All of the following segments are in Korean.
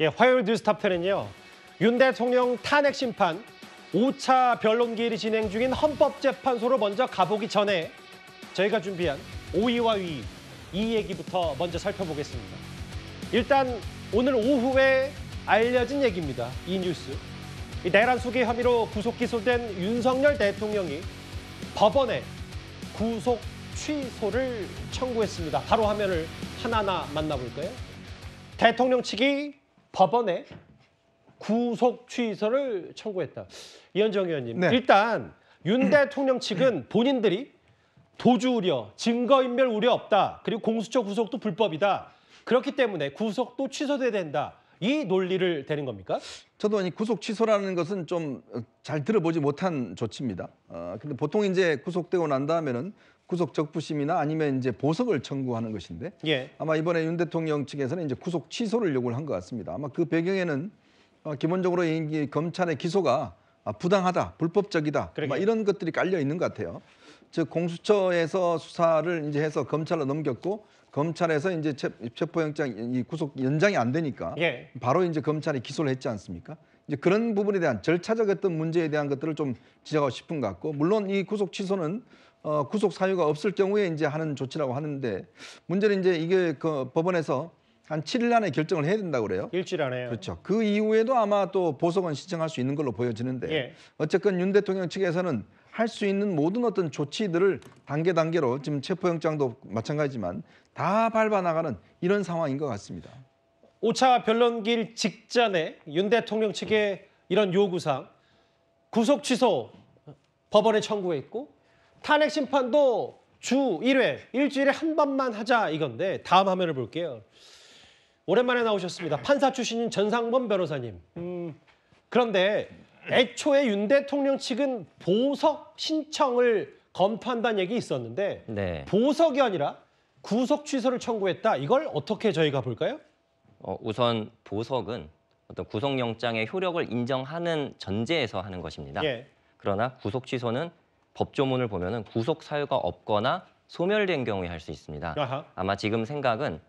예, 화요일 뉴스탑10은요. 윤 대통령 탄핵 심판 5차 변론기일이 진행 중인 헌법재판소로 먼저 가보기 전에 저희가 준비한 5위와 2위, 이 얘기부터 먼저 살펴보겠습니다. 일단 오늘 오후에 알려진 얘기입니다. 이 뉴스. 이 내란 수괴 혐의로 구속 기소된 윤석열 대통령이 법원에 구속 취소를 청구했습니다. 바로 화면을 하나하나 만나볼까요? 대통령 측이 법원에 구속 취소를 청구했다. 이현정 의원님, 네. 일단 윤 대통령 측은 본인들이 도주 우려, 증거인멸 우려 없다. 그리고 공수처 구속도 불법이다. 그렇기 때문에 구속도 취소돼야 된다. 이 논리를 대는 겁니까? 저도 이 구속 취소라는 것은 좀 잘 들어보지 못한 조치입니다. 근데 보통 이제 구속되고 난 다음에는 구속 적부심이나 아니면 이제 보석을 청구하는 것인데 예. 아마 이번에 윤 대통령 측에서는 이제 구속 취소를 요구를 한 것 같습니다. 아마 그 배경에는 기본적으로 이 검찰의 기소가 부당하다, 불법적이다, 아마 이런 것들이 깔려 있는 것 같아요. 즉 공수처에서 수사를 이제 해서 검찰로 넘겼고 검찰에서 이제 체포영장 이 구속 연장이 안 되니까 예. 바로 이제 검찰이 기소를 했지 않습니까? 이제 그런 부분에 대한 절차적 어떤 문제에 대한 것들을 좀 지적하고 싶은 것 같고 물론 이 구속 취소는 구속 사유가 없을 경우에 이제 하는 조치라고 하는데 문제는 이제 이게 그 법원에서 한 7일 안에 결정을 해야 된다고 그래요. 일주일 안에요. 그렇죠. 그 이후에도 아마 또 보석은 신청할 수 있는 걸로 보여지는데 예. 어쨌건 윤 대통령 측에서는 할 수 있는 모든 어떤 조치들을 단계로 지금 체포영장도 마찬가지지만 다 밟아나가는 이런 상황인 것 같습니다. 5차 변론기일 직전에 윤 대통령 측의 이런 요구상 구속 취소 법원에 청구했고 탄핵 심판도 주 1회, 일주일에 한 번만 하자 이건데 다음 화면을 볼게요. 오랜만에 나오셨습니다. 판사 출신인 전상범 변호사님. 그런데 애초에 윤 대통령 측은 보석 신청을 검토한다는 얘기 있었는데 네. 보석이 아니라 구속 취소를 청구했다. 이걸 어떻게 저희가 볼까요? 우선 보석은 어떤 구속영장의 효력을 인정하는 전제에서 하는 것입니다. 예. 그러나 구속 취소는 법조문을 보면은 구속 사유가 없거나 소멸된 경우에 할 수 있습니다. 아하. 아마 지금 생각은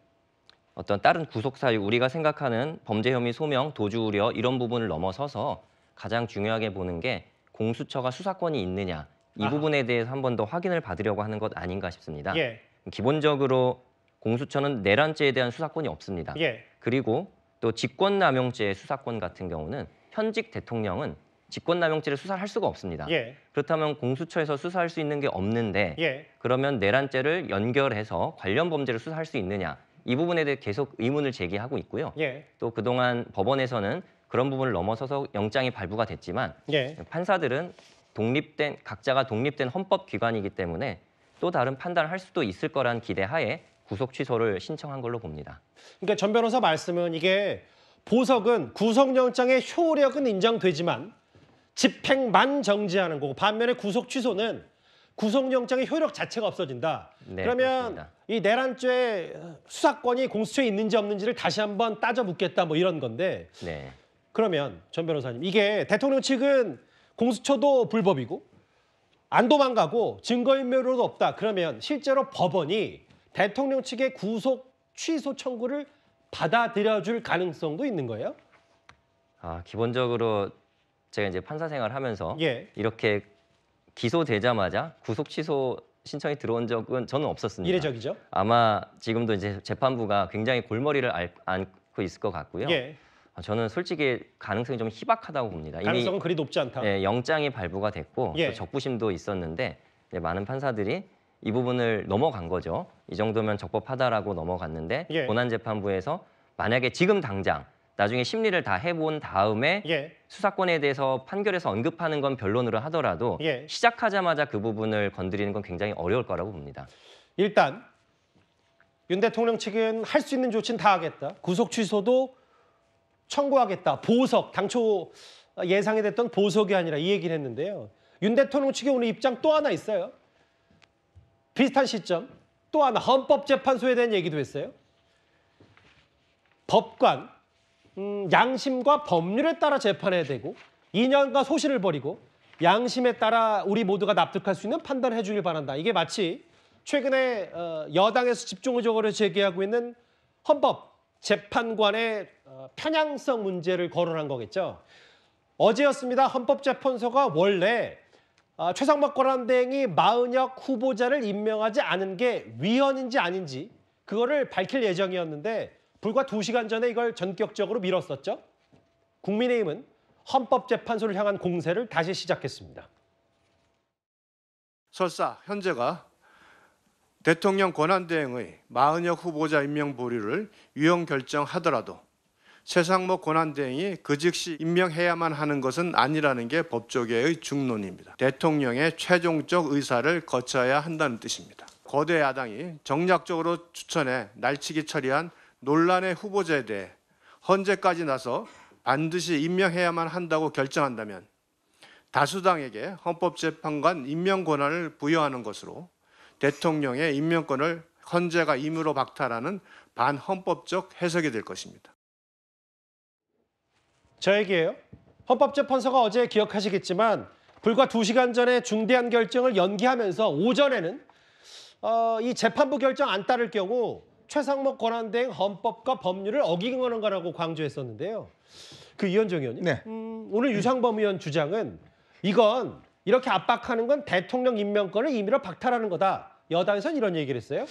어떤 다른 구속 사유, 우리가 생각하는 범죄 혐의 소명, 도주 우려 이런 부분을 넘어서서 가장 중요하게 보는 게 공수처가 수사권이 있느냐 이 아하. 부분에 대해서 한 번 더 확인을 받으려고 하는 것 아닌가 싶습니다. 예. 기본적으로 공수처는 내란죄에 대한 수사권이 없습니다. 예. 그리고 또 직권남용죄의 수사권 같은 경우는 현직 대통령은 직권남용죄를 수사를 할 수가 없습니다. 예. 그렇다면 공수처에서 수사할 수 있는 게 없는데 예. 그러면 내란죄를 연결해서 관련 범죄를 수사할 수 있느냐 이 부분에 대해 계속 의문을 제기하고 있고요. 예. 또 그동안 법원에서는 그런 부분을 넘어서서 영장이 발부가 됐지만 예. 판사들은 각자가 독립된 헌법기관이기 때문에 또 다른 판단을 할 수도 있을 거란 기대하에 구속 취소를 신청한 걸로 봅니다. 그러니까 전 변호사 말씀은 이게 보석은 구속영장의 효력은 인정되지만 집행만 정지하는 거고 반면에 구속 취소는 구속영장의 효력 자체가 없어진다. 네, 그러면 그렇습니다. 이 내란죄 수사권이 공수처에 있는지 없는지를 다시 한번 따져 묻겠다 뭐 이런 건데 네. 그러면 전 변호사님 이게 대통령 측은 공수처도 불법이고 안 도망가고 증거인멸도 없다. 그러면 실제로 법원이 대통령 측의 구속 취소 청구를 받아들여줄 가능성도 있는 거예요? 기본적으로 제가 이제 판사 생활하면서 예. 이렇게 기소되자마자 구속 취소 신청이 들어온 적은 저는 없었습니다. 이례적이죠? 아마 지금도 이제 재판부가 굉장히 골머리를 앓고 있을 것 같고요. 예. 저는 솔직히 가능성이 좀 희박하다고 봅니다. 가능성은 이미 그리 높지 않다. 영장이 발부가 됐고 예. 또 적부심도 있었는데 많은 판사들이 이 부분을 넘어간 거죠. 이 정도면 적법하다라고 넘어갔는데 예. 고난재판부에서 만약에 지금 당장 나중에 심리를 다 해본 다음에 예. 수사권에 대해서 판결에서 언급하는 건 변론으로 하더라도 예. 시작하자마자 그 부분을 건드리는 건 굉장히 어려울 거라고 봅니다. 일단 윤 대통령 측은 할 수 있는 조치는 다 하겠다. 구속 취소도 청구하겠다. 보석, 당초 예상이 됐던 보석이 아니라 이 얘기를 했는데요. 윤 대통령 측의 오늘 입장 또 하나 있어요. 비슷한 시점 또 하나 헌법재판소에 대한 얘기도 했어요. 법관, 양심과 법률에 따라 재판해야 되고 이념과 소신을 버리고 양심에 따라 우리 모두가 납득할 수 있는 판단을 해주길 바란다. 이게 마치 최근에 여당에서 집중적으로 제기하고 있는 헌법 재판관의 편향성 문제를 거론한 거겠죠. 어제였습니다. 헌법재판소가 원래 최상목 권한대행이 마은혁 후보자를 임명하지 않은 게 위헌인지 아닌지 그거를 밝힐 예정이었는데 불과 2시간 전에 이걸 전격적으로 미뤘었죠. 국민의힘은 헌법재판소를 향한 공세를 다시 시작했습니다. 설사 현재가 대통령 권한대행의 마은혁 후보자 임명 보류를 위헌 결정하더라도 최상목 권한대행이 그 즉시 임명해야만 하는 것은 아니라는 게 법조계의 중론입니다. 대통령의 최종적 의사를 거쳐야 한다는 뜻입니다. 거대 야당이 정략적으로 추천해 날치기 처리한 논란의 후보자에 대해 헌재까지 나서 반드시 임명해야만 한다고 결정한다면 다수당에게 헌법재판관 임명 권한을 부여하는 것으로 대통령의 임명권을 헌재가 임의로 박탈하는 반헌법적 해석이 될 것입니다. 저 얘기예요. 헌법재판소가 어제 기억하시겠지만 불과 2시간 전에 중대한 결정을 연기하면서 오전에는 이 재판부 결정 안 따를 경우 최상목 권한대행 헌법과 법률을 어기는 거라고 강조했었는데요. 그 이현정 의원님, 네. 오늘 유상범 의원 주장은 이건 이렇게 압박하는 건 대통령 임명권을 임의로 박탈하는 거다. 여당에서는 이런 얘기를 했어요.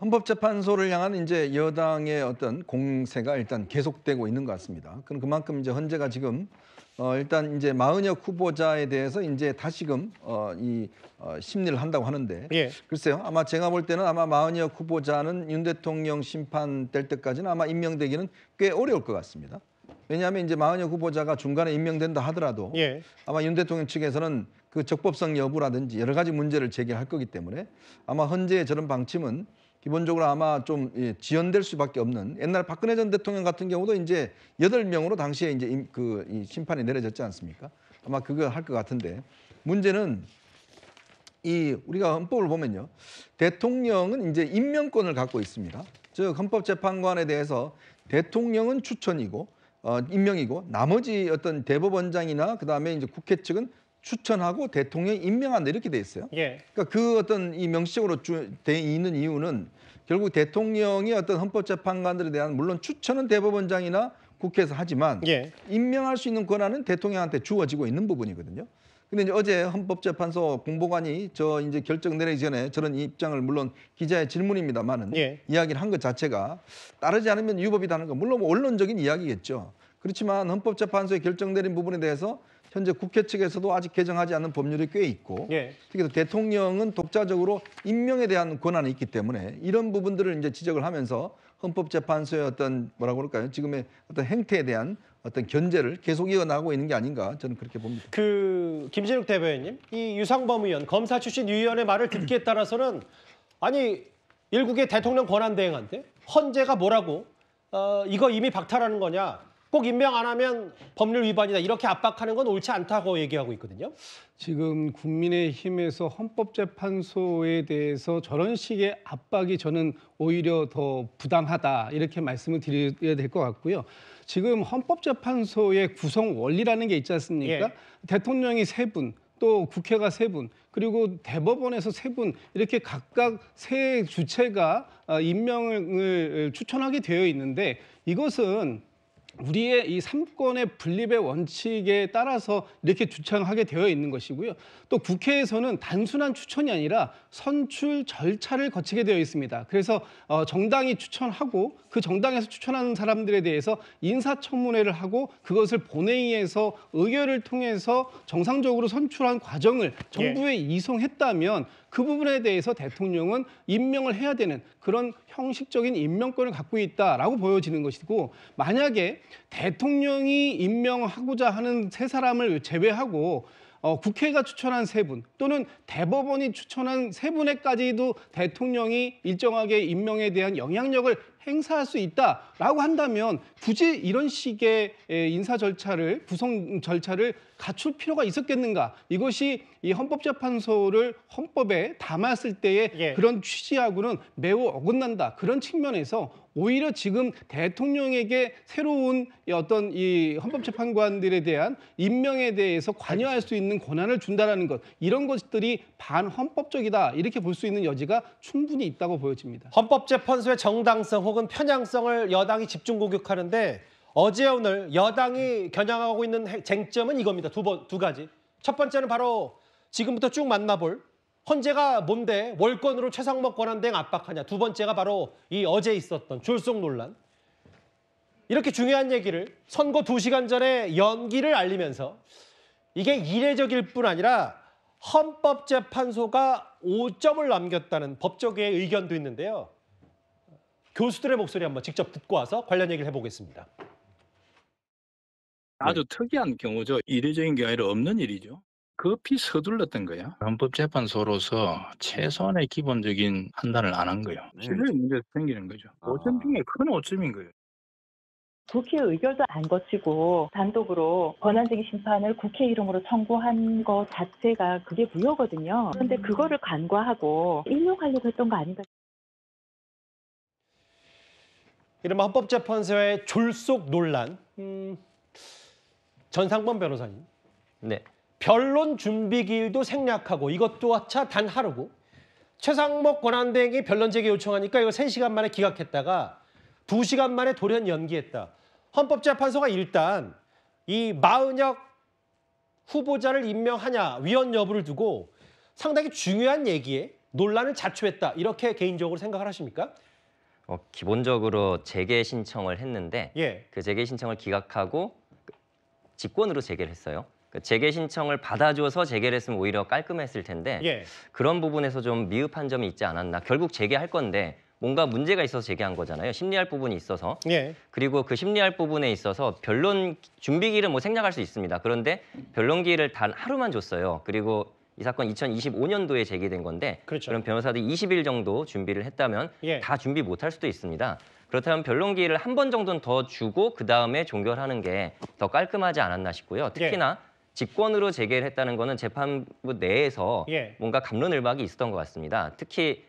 헌법재판소를 향한 이제 여당의 어떤 공세가 일단 계속되고 있는 것 같습니다. 그만큼 이제 헌재가 지금 일단 이제 마은혁 후보자에 대해서 이제 다시금 심리를 한다고 하는데 예. 글쎄요. 아마 제가 볼 때는 아마 마은혁 후보자는 윤 대통령 심판될 때까지는 아마 임명되기는 꽤 어려울 것 같습니다. 왜냐하면 이제 마은혁 후보자가 중간에 임명된다 하더라도 예. 아마 윤 대통령 측에서는 그 적법성 여부라든지 여러 가지 문제를 제기할 거기 때문에 아마 헌재의 저런 방침은 기본적으로 아마 좀 지연될 수밖에 없는 옛날 박근혜 전 대통령 같은 경우도 이제 8명으로 당시에 이제 이 심판이 내려졌지 않습니까? 아마 그거 할 것 같은데 문제는 우리가 헌법을 보면요. 대통령은 이제 임명권을 갖고 있습니다. 즉 헌법재판관에 대해서 대통령은 추천이고 임명이고 나머지 어떤 대법원장이나 그다음에 이제 국회 측은 추천하고 대통령이 임명한다 이렇게 돼 있어요. 예. 그러니까 그 어떤 이 명시적으로 돼 있는 이유는 결국 대통령이 어떤 헌법재판관들에 대한 물론 추천은 대법원장이나 국회에서 하지만 예. 임명할 수 있는 권한은 대통령한테 주어지고 있는 부분이거든요. 근데 이제 어제 헌법재판소 공보관이 이제 결정 내리기 전에 저런 입장을 물론 기자의 질문입니다만은 예. 이야기를 한 것 자체가 따르지 않으면 위법이라는 건 물론 원론적인 이야기겠죠. 그렇지만 헌법재판소에 결정 내린 부분에 대해서 현재 국회 측에서도 아직 개정하지 않은 법률이 꽤 있고 예. 특히 또 대통령은 독자적으로 임명에 대한 권한이 있기 때문에 이런 부분들을 이제 지적을 하면서 헌법재판소의 어떤 뭐라고 그럴까요? 지금의 어떤 행태에 대한 어떤 견제를 계속 이어나가고 있는 게 아닌가 저는 그렇게 봅니다. 김진욱 대변인님, 이 유상범 의원 검사 출신 유 의원의 말을 듣기에 따라서는 아니 일국의 대통령 권한대행한테 헌재가 뭐라고 이거 이미 박탈하는 거냐? 꼭 임명 안 하면 법률 위반이다. 이렇게 압박하는 건 옳지 않다고 얘기하고 있거든요. 지금 국민의힘에서 헌법재판소에 대해서 저런 식의 압박이 저는 오히려 더 부당하다 이렇게 말씀을 드려야 될 것 같고요. 지금 헌법재판소의 구성 원리라는 게 있지 않습니까? 예. 대통령이 3분, 또 국회가 3분, 그리고 대법원에서 3분 이렇게 각각 3주체가 임명을 추천하게 되어 있는데 이것은 우리의 이 3권의 분립의 원칙에 따라서 이렇게 추천하게 되어 있는 것이고요. 또 국회에서는 단순한 추천이 아니라 선출 절차를 거치게 되어 있습니다. 그래서 정당이 추천하고 그 정당에서 추천하는 사람들에 대해서 인사청문회를 하고 그것을 본회의에서 의결을 통해서 정상적으로 선출한 과정을 정부에 이송했다면 그 부분에 대해서 대통령은 임명을 해야 되는 그런 형식적인 임명권을 갖고 있다라고 보여지는 것이고 만약에 대통령이 임명하고자 하는 3사람을 제외하고 국회가 추천한 3분 또는 대법원이 추천한 3분에까지도 대통령이 일정하게 임명에 대한 영향력을 행사할 수 있다라고 한다면 굳이 이런 식의 인사 절차를 구성 절차를 갖출 필요가 있었겠는가? 이것이 이 헌법재판소를 헌법에 담았을 때의 그런 취지하고는 매우 어긋난다. 그런 측면에서 오히려 지금 대통령에게 새로운 어떤 이 헌법재판관들에 대한 임명에 대해서 관여할 수 있는 권한을 준다라는 것 이런 것들이 반헌법적이다 이렇게 볼 수 있는 여지가 충분히 있다고 보여집니다. 헌법재판소의 정당성 혹은 편향성을 여당이 집중 공격하는데 어제 오늘 여당이 겨냥하고 있는 쟁점은 이겁니다. 두 가지. 첫 번째는 바로 지금부터 쭉 만나볼 헌재가 뭔데 월권으로 최상목 권한대행 압박하냐. 두 번째가 바로 이 어제 있었던 졸속 논란. 이렇게 중요한 얘기를 선거 2시간 전에 연기를 알리면서 이게 이례적일 뿐 아니라 헌법재판소가 5점을 남겼다는 법조계의 의견도 있는데요. 교수들의 목소리 한번 직접 듣고 와서 관련 얘기를 해보겠습니다. 아주 특이한 경우죠. 이례적인 게 아니라 없는 일이죠. 급히 서둘렀던 거야. 헌법재판소로서 최소한의 기본적인 판단을 안 한 거예요. 신뢰 문제가 생기는 거죠. 5점 중에 큰 5점인 거예요. 국회 의결도 안 거치고 단독으로 권한쟁의 심판을 국회 이름으로 청구한 것 자체가 그게 무효거든요. 그런데 그거를 간과하고 인용하려고 했던 거 아닌가. 이른바 헌법재판소의 졸속 논란. 전상범 변호사님. 네. 변론 준비 기일도 생략하고 이것도 단 하루고 최상목 권한대행이 변론 재개 요청하니까 이거 3시간 만에 기각했다가 2시간 만에 돌연 연기했다. 헌법재판소가 일단 이 마은혁 후보자를 임명하냐 위헌 여부를 두고 상당히 중요한 얘기에 논란을 자초했다. 이렇게 개인적으로 생각을 하십니까? 기본적으로 재개 신청을 했는데 예. 그 재개 신청을 기각하고 직권으로 재개를 했어요. 재개 신청을 받아줘서 재개를 했으면 오히려 깔끔했을 텐데 예. 그런 부분에서 좀 미흡한 점이 있지 않았나. 결국 재개할 건데 뭔가 문제가 있어서 재개한 거잖아요. 심리할 부분이 있어서. 예. 그리고 그 심리할 부분에 있어서 변론 준비기일은 뭐 생략할 수 있습니다. 그런데 변론기일을 단 하루만 줬어요. 그리고 이 사건 2025년도에 제기된 건데 그렇죠. 그럼 변호사들이 20일 정도 준비를 했다면 예. 다 준비 못할 수도 있습니다. 그렇다면 변론기일을 한 번 정도는 더 주고 그다음에 종결하는 게 더 깔끔하지 않았나 싶고요. 특히나 직권으로 재개를 했다는 거는 재판부 내에서 예. 뭔가 갑론을박이 있었던 것 같습니다. 특히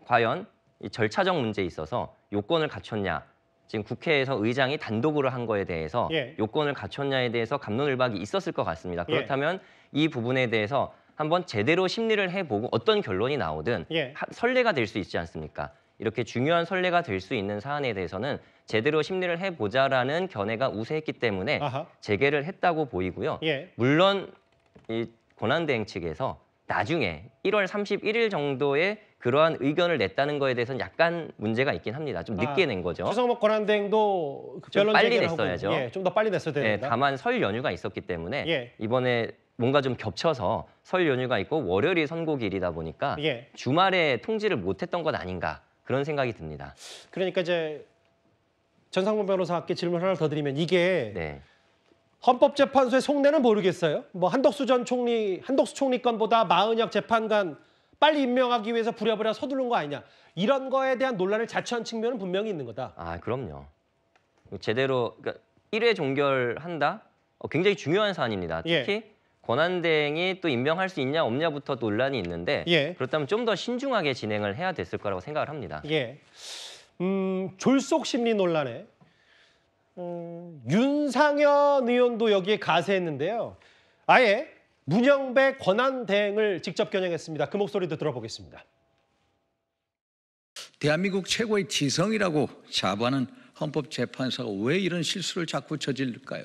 과연 이 절차적 문제에 있어서 요건을 갖췄냐, 지금 국회에서 의장이 단독으로 한 거에 대해서 예. 요건을 갖췄냐에 대해서 갑론을박이 있었을 것 같습니다. 예. 그렇다면 이 부분에 대해서 한번 제대로 심리를 해보고 어떤 결론이 나오든 예. 선례가 될 수 있지 않습니까? 이렇게 중요한 선례가 될 수 있는 사안에 대해서는 제대로 심리를 해보자라는 견해가 우세했기 때문에 아하. 재개를 했다고 보이고요. 예. 물론 이 권한대행 측에서 나중에 1월 31일 정도에 그러한 의견을 냈다는 거에 대해서는 약간 문제가 있긴 합니다. 좀 늦게 낸 거죠. 최상목 권한대행도 좀 변론 빨리 재개를 하고, 냈어야죠. 예, 좀 더 빨리 냈어야 네, 됩니다. 다만 설 연휴가 있었기 때문에 예. 이번에 뭔가 좀 겹쳐서 설 연휴가 있고 월요일이 선고일이다 보니까 예. 주말에 통지를 못했던 것 아닌가 그런 생각이 듭니다. 그러니까 이제 전상문 변호사께 질문 하나 더 드리면 이게 네. 헌법재판소의 속내는 모르겠어요. 뭐 한덕수 총리 건보다 마은혁 재판관 빨리 임명하기 위해서 부랴부랴 서두른 거 아니냐. 이런 거에 대한 논란을 자초한 측면은 분명히 있는 거다. 아, 그럼요. 제대로 그러니까 1회 종결한다? 굉장히 중요한 사안입니다. 특히 예. 권한대행이 또 임명할 수 있냐 없냐부터 논란이 있는데 예. 그렇다면 좀 더 신중하게 진행을 해야 됐을 거라고 생각을 합니다. 예. 졸속 심리 논란에 윤상현 의원도 여기에 가세했는데요. 아예 문영배 권한대행을 직접 겨냥했습니다. 그 목소리도 들어보겠습니다. 대한민국 최고의 지성이라고 자부하는 헌법재판소가 왜 이런 실수를 자꾸 저질까요?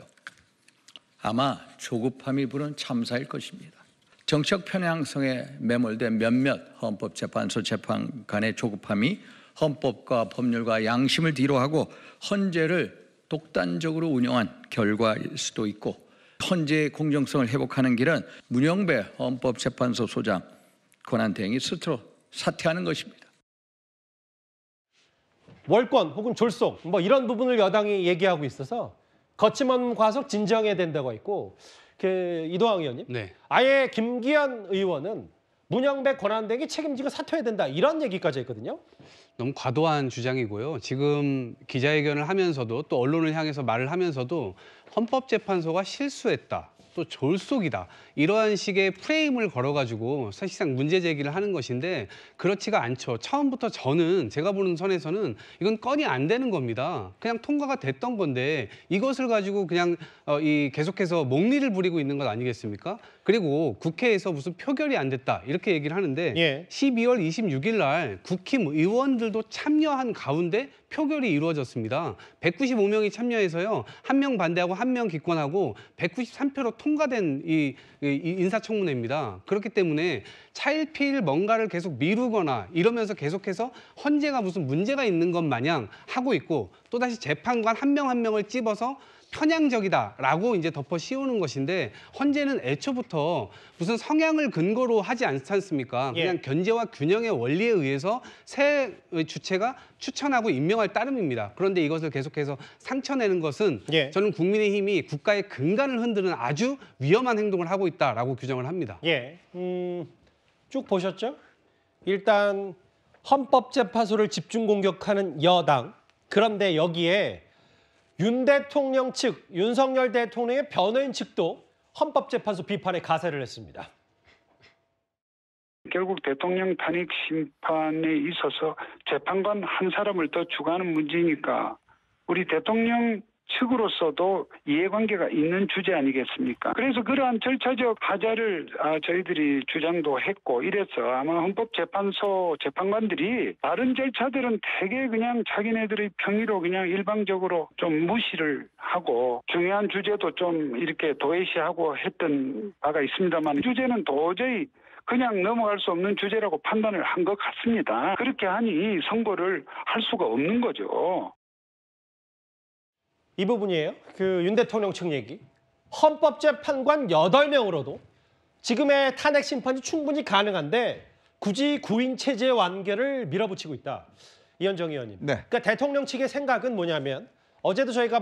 아마 조급함이 부른 참사일 것입니다. 정책 편향성에 매몰된 몇몇 헌법재판소 재판관의 조급함이 헌법과 법률과 양심을 뒤로하고 헌재를 독단적으로 운영한 결과일 수도 있고 헌재의 공정성을 회복하는 길은 문영배 헌법재판소 소장 권한대행이 스스로 사퇴하는 것입니다. 월권 혹은 졸속 뭐 이런 부분을 여당이 얘기하고 있어서 거침없는 과속 진정해야 된다고 했고 이도항 의원님 네. 아예 김기현 의원은 문영배 권한대행이 책임지고 사퇴해야 된다 이런 얘기까지 했거든요. 너무 과도한 주장이고요. 지금 기자회견을 하면서도 또 언론을 향해서 말을 하면서도 헌법재판소가 실수했다. 또 졸속이다. 이러한 식의 프레임을 걸어가지고 사실상 문제 제기를 하는 것인데 그렇지가 않죠. 처음부터 제가 보는 선에서는 이건 건이 안 되는 겁니다. 그냥 통과가 됐던 건데 이것을 가지고 그냥 계속해서 목리를 부리고 있는 것 아니겠습니까? 그리고 국회에서 무슨 표결이 안 됐다 이렇게 얘기를 하는데 예. 12월 26일 날 국힘의원들도 참여한 가운데 표결이 이루어졌습니다. 195명이 참여해서요. 1명 반대하고 1명 기권하고 193표로 통과된 이 인사청문회입니다. 그렇기 때문에 차일피일 뭔가를 계속 미루거나 이러면서 계속해서 헌재가 무슨 문제가 있는 것 마냥 하고 있고 또다시 재판관 한 명 한 명을 찝어서 편향적이다라고 이제 덮어 씌우는 것인데 헌재는 애초부터 무슨 성향을 근거로 하지 않지 않습니까? 그냥 예. 견제와 균형의 원리에 의해서 새 주체가 추천하고 임명할 따름입니다. 그런데 이것을 계속해서 상처내는 것은 예. 저는 국민의힘이 국가의 근간을 흔드는 아주 위험한 행동을 하고 있다라고 규정을 합니다. 예. 쭉 보셨죠? 일단 헌법재판소를 집중 공격하는 여당. 그런데 여기에 윤 대통령 측, 윤석열 대통령의 변호인 측도 헌법재판소 비판에 가세를 했습니다. 결국 대통령 탄핵 심판에 있어서 재판관 한 사람을 더 추가하는 문제니까 우리 대통령 측으로서도 이해관계가 있는 주제 아니겠습니까? 그래서 그러한 절차적 하자를 저희들이 주장도 했고 이래서 아마 헌법재판소 재판관들이 다른 절차들은 되게 그냥 자기네들의 평의로 그냥 일방적으로 좀 무시를 하고 중요한 주제도 좀 이렇게 도외시하고 했던 바가 있습니다만 이 주제는 도저히 그냥 넘어갈 수 없는 주제라고 판단을 한 것 같습니다. 그렇게 하니 선고를 할 수가 없는 거죠. 이 부분이에요. 그 윤 대통령 측 얘기. 헌법재판관 8명으로도 지금의 탄핵 심판이 충분히 가능한데 굳이 구인 체제 완결을 밀어붙이고 있다. 이현정 의원님. 네. 그러니까 대통령 측의 생각은 뭐냐면 어제도 저희가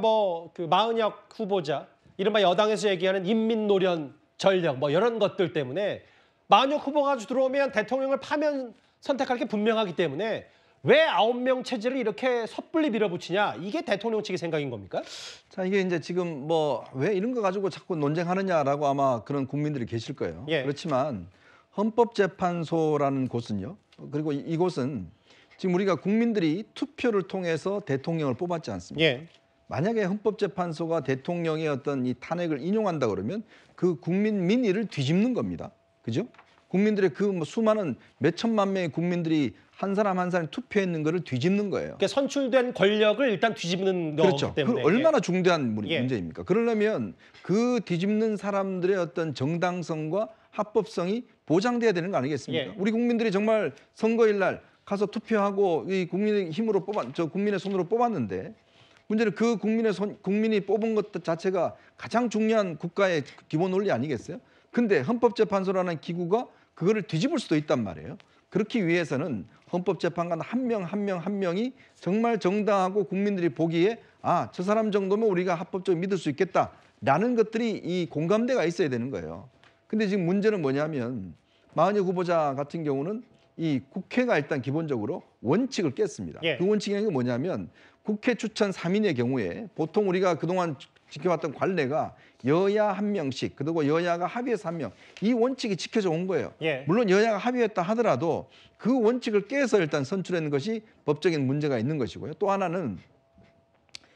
그 마은혁 후보자 이른바 여당에서 얘기하는 인민노련 전력 이런 것들 때문에 마은혁 후보가 들어오면 대통령을 파면 선택할 게 분명하기 때문에 왜 9명 체제를 이렇게 섣불리 밀어붙이냐? 이게 대통령 측의 생각인 겁니까? 자, 이게 이제 지금 왜 이런 거 가지고 자꾸 논쟁하느냐라고 아마 그런 국민들이 계실 거예요. 예. 그렇지만 헌법재판소라는 곳은요. 그리고 이곳은 지금 우리가 국민들이 투표를 통해서 대통령을 뽑았지 않습니까? 예. 만약에 헌법재판소가 대통령의 어떤 이 탄핵을 인용한다 그러면 그 국민 민의를 뒤집는 겁니다. 그죠? 국민들의 그 수많은 몇 천만 명의 국민들이 한 사람 한 사람 투표했는 거를 뒤집는 거예요. 그러니까 선출된 권력을 일단 뒤집는 그렇죠. 거기 때문에. 그 얼마나 중대한 예. 문제입니까? 그러려면 그 뒤집는 사람들의 어떤 정당성과 합법성이 보장돼야 되는 거 아니겠습니까? 예. 우리 국민들이 정말 선거일 날 가서 투표하고 이 국민의 힘으로 국민의 손으로 뽑았는데 문제는 그 국민이 뽑은 것 자체가 가장 중요한 국가의 기본 원리 아니겠어요? 근데 헌법재판소라는 기구가 그거를 뒤집을 수도 있단 말이에요. 그렇기 위해서는 헌법재판관 한 명이 정말 정당하고 국민들이 보기에 저 사람 정도면 우리가 합법적으로 믿을 수 있겠다라는 것들이 이 공감대가 있어야 되는 거예요. 근데 지금 문제는 뭐냐면 마은혁 후보자 같은 경우는 이 국회가 일단 기본적으로 원칙을 깼습니다. 예. 그 원칙이 뭐냐면 국회 추천 3인의 경우에 보통 우리가 그동안 지켜왔던 관례가 여야 1명씩 그리고 여야가 합의해서 1명 이 원칙이 지켜져 온 거예요. 예. 물론 여야가 합의했다 하더라도 그 원칙을 깨서 일단 선출하는 것이 법적인 문제가 있는 것이고요. 또 하나는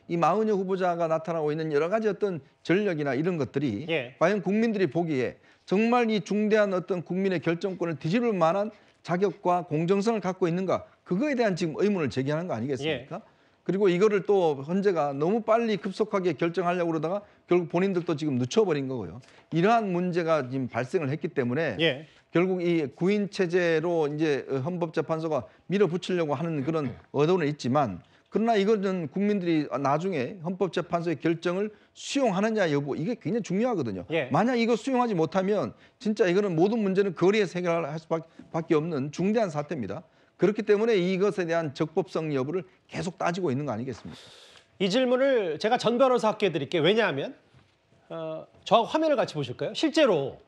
이 마은혁 후보자가 나타나고 있는 여러 가지 어떤 전력이나 이런 것들이 예. 과연 국민들이 보기에 정말 이 중대한 어떤 국민의 결정권을 뒤집을 만한 자격과 공정성을 갖고 있는가 그거에 대한 지금 의문을 제기하는 거 아니겠습니까? 그리고 이거를 또 헌재가 너무 빨리 급속하게 결정하려고 그러다가 결국 본인들도 지금 늦춰버린 거고요. 이러한 문제가 지금 발생을 했기 때문에 예. 결국 이 구인 체제로 이제 헌법재판소가 밀어붙이려고 하는 그런 의도는 있지만 그러나 이거는 국민들이 나중에 헌법재판소의 결정을 수용하느냐 여부 이게 굉장히 중요하거든요. 예. 만약 이거 수용하지 못하면 진짜 이거는 모든 문제는 거리에서 해결할 수밖에 없는 중대한 사태입니다. 그렇기 때문에 이것에 대한 적법성 여부를 계속 따지고 있는 거 아니겠습니까? 이 질문을 제가 전 변호사께 드릴게요. 왜냐하면 저하고 화면을 같이 보실까요? 실제로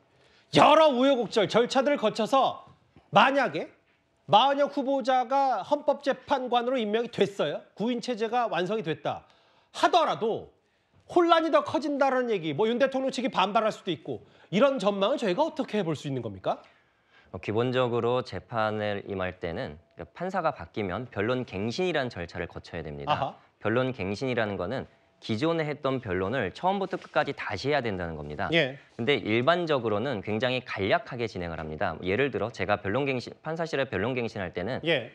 여러 우여곡절 절차들을 거쳐서 만약에 마은혁 후보자가 헌법재판관으로 임명이 됐어요. 구인 체제가 완성이 됐다 하더라도 혼란이 더 커진다는 얘기, 뭐 윤 대통령 측이 반발할 수도 있고 이런 전망을 저희가 어떻게 볼 수 있는 겁니까? 기본적으로 재판을 임할 때는 판사가 바뀌면 변론 갱신이라는 절차를 거쳐야 됩니다. 아하. 변론 갱신이라는 거는 기존에 했던 변론을 처음부터 끝까지 다시 해야 된다는 겁니다. 예. 근데 일반적으로는 굉장히 간략하게 진행을 합니다. 예를 들어 제가 판사실에 변론갱신할 때는 예.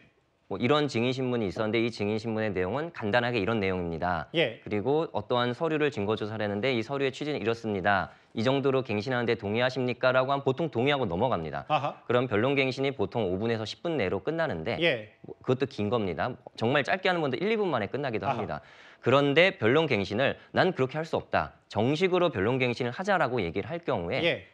뭐 이런 증인신문이 있었는데 이 증인신문의 내용은 간단하게 이런 내용입니다. 예. 그리고 어떠한 서류를 증거조사를 했는데 이 서류의 취지는 이렇습니다. 이 정도로 갱신하는데 동의하십니까? 라고 하면 보통 동의하고 넘어갑니다. 아하. 그럼 변론갱신이 보통 5분에서 10분 내로 끝나는데 예. 그것도 긴 겁니다. 정말 짧게 하는 분들 1, 2분 만에 끝나기도 아하. 합니다. 그런데 변론갱신을 난 그렇게 할 수 없다. 정식으로 변론갱신을 하자라고 얘기를 할 경우에 예.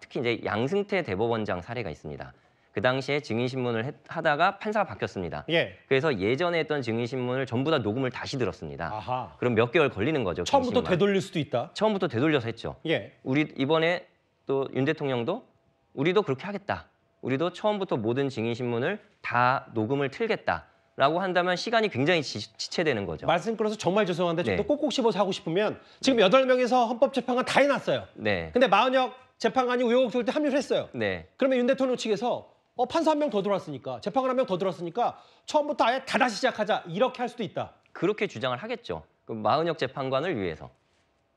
특히 이제 양승태 대법원장 사례가 있습니다. 그 당시에 증인신문을 하다가 판사가 바뀌었습니다. 예. 그래서 예전에 했던 증인신문을 전부 다 녹음을 다시 들었습니다. 아하. 그럼 몇 개월 걸리는 거죠. 처음부터 갱신만. 되돌릴 수도 있다. 처음부터 되돌려서 했죠. 예. 우리 이번에 또 윤 대통령도 우리도 그렇게 하겠다. 우리도 처음부터 모든 증인신문을 다 녹음을 틀겠다라고 한다면 시간이 굉장히 지체되는 거죠. 말씀 끊어서 정말 죄송한데 좀 네. 더 꼭꼭 씹어서 하고 싶으면 지금 8명에서 헌법재판관 다 해놨어요. 네. 근데 마은혁 재판관이 우여곡절 때 합류를 했어요. 네. 그러면 윤 대통령 측에서 판사 한 명 더 들어왔으니까 재판관 한 명 더 들어왔으니까 처음부터 아예 다 다시 시작하자 이렇게 할 수도 있다. 그렇게 주장을 하겠죠. 그 마은혁 재판관을 위해서.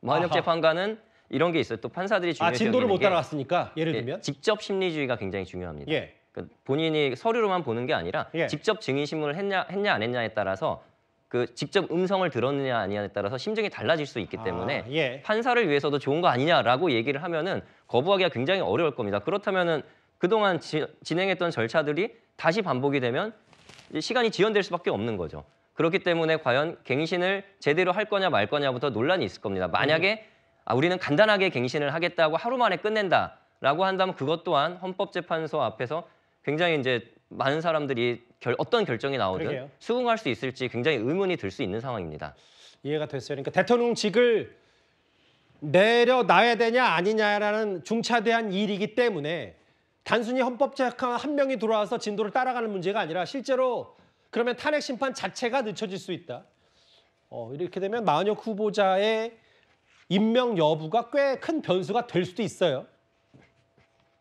마은혁 아하. 재판관은 이런 게 있어요. 또 판사들이 중요해서 진도를 여기는 못 게 따라갔으니까 예를 들면 직접 심리주의가 굉장히 중요합니다. 예. 그러니까 본인이 서류로만 보는 게 아니라 예. 직접 증인신문을 했냐 안 했냐에 따라서 그 직접 음성을 들었느냐 아니냐에 따라서 심정이 달라질 수 있기 때문에 예. 판사를 위해서도 좋은 거 아니냐라고 얘기를 하면은 거부하기가 굉장히 어려울 겁니다. 그렇다면은 그동안 진행했던 절차들이 다시 반복이 되면 이제 시간이 지연될 수밖에 없는 거죠. 그렇기 때문에 과연 갱신을 제대로 할 거냐 말 거냐부터 논란이 있을 겁니다. 만약에 우리는 간단하게 갱신을 하겠다고 하루 만에 끝낸다라고 한다면 그것 또한 헌법재판소 앞에서 굉장히 이제 많은 사람들이 어떤 결정이 나오든 그러게요. 수긍할 수 있을지 굉장히 의문이 들 수 있는 상황입니다. 이해가 됐어요. 그러니까 대통령직을 내려놔야 되냐 아니냐라는 중차대한 일이기 때문에 단순히 헌법재판관 한 명이 들어와서 진도를 따라가는 문제가 아니라 실제로 그러면 탄핵 심판 자체가 늦춰질 수 있다. 이렇게 되면 마은혁 후보자의 임명 여부가 꽤 큰 변수가 될 수도 있어요.